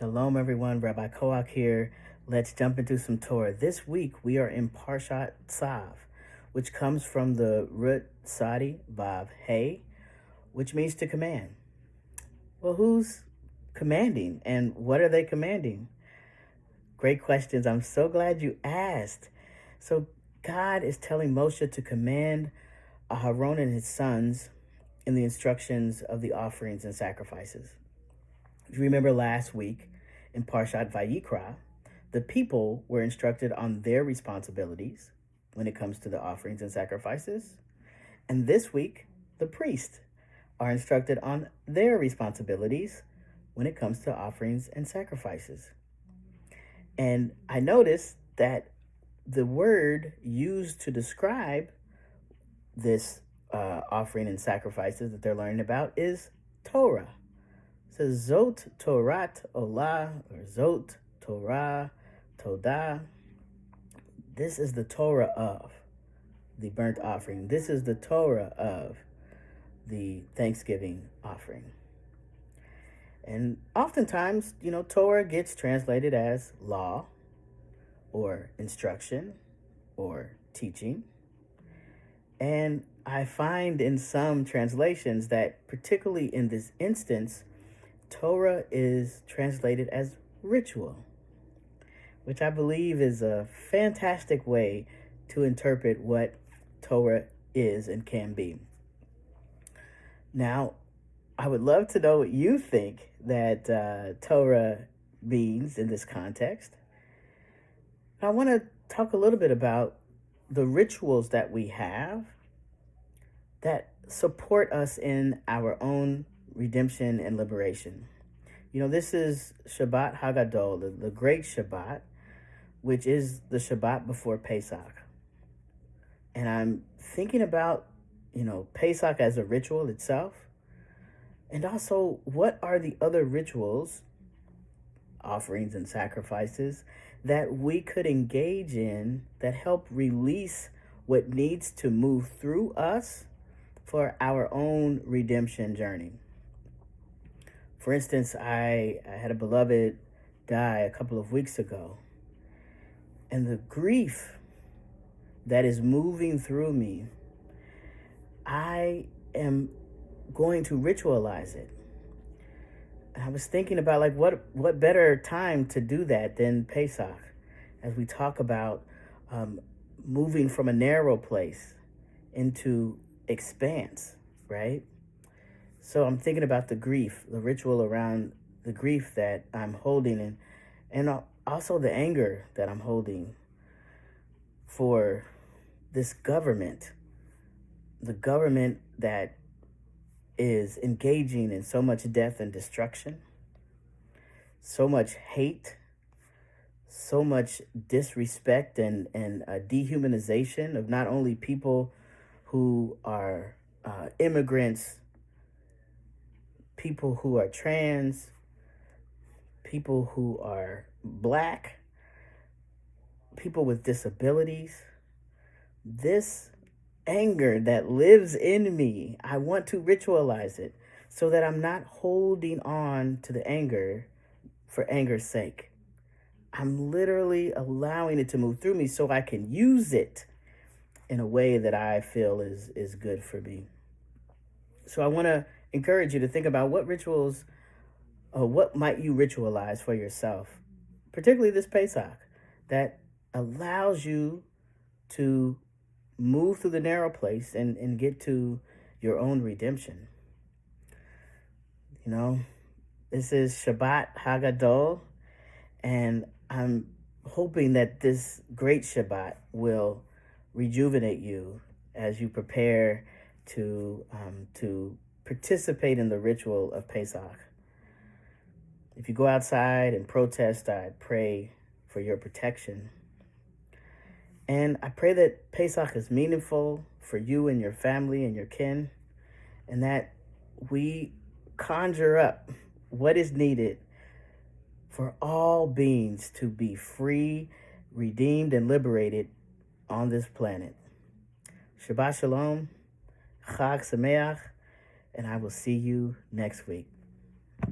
Shalom, everyone. Rabbi Koach here. Let's jump into some Torah. This week we are in parshat tzav, which comes from the root sadi vav hey, which means to command. Well, who's commanding, and what are they commanding? Great questions. I'm so glad you asked. So God is telling Moshe to command Aharon and his sons in the instructions of the offerings and sacrifices. If you remember last week in Parshat Vayikra, the people were instructed on their responsibilities when it comes to the offerings and sacrifices. And this week, the priests are instructed on their responsibilities when it comes to offerings and sacrifices. And I noticed that the word used to describe this offering and sacrifices that they're learning about is Torah. It says Zot Torat Olah, or Zot Torah Todah. This is the Torah of the burnt offering. This is the Torah of the Thanksgiving offering. And oftentimes, Torah gets translated as law or instruction or teaching. And I find in some translations that, particularly in this instance, Torah is translated as ritual, which I believe is a fantastic way to interpret what Torah is and can be. Now, I would love to know what you think that Torah means in this context. I want to talk a little bit about the rituals that we have that support us in our own redemption and liberation. This is Shabbat Hagadol, the great Shabbat, which is the Shabbat before Pesach. And I'm thinking about, Pesach as a ritual itself. And also, what are the other rituals, offerings and sacrifices, that we could engage in that help release what needs to move through us for our own redemption journey? For instance, I had a beloved die a couple of weeks ago, and the grief that is moving through me, I am going to ritualize it. And I was thinking about what better time to do that than Pesach, as we talk about moving from a narrow place into expanse, right? So I'm thinking about the grief, the ritual around the grief that I'm holding, and also the anger that I'm holding for this government, the government that is engaging in so much death and destruction, so much hate, so much disrespect and dehumanization of not only people who are immigrants, people who are trans, people who are Black, people with disabilities. This anger that lives in me, I want to ritualize it so that I'm not holding on to the anger for anger's sake. I'm literally allowing it to move through me so I can use it in a way that I feel is good for me. So I want to encourage you to think about what rituals, what might you ritualize for yourself, particularly this Pesach, that allows you to move through the narrow place and get to your own redemption. This is Shabbat Hagadol, and I'm hoping that this great Shabbat will rejuvenate you as you prepare to participate in the ritual of Pesach. If you go outside and protest, I pray for your protection. And I pray that Pesach is meaningful for you and your family and your kin, and that we conjure up what is needed for all beings to be free, redeemed, and liberated on this planet. Shabbat Shalom, Chag Sameach, and I will see you next week.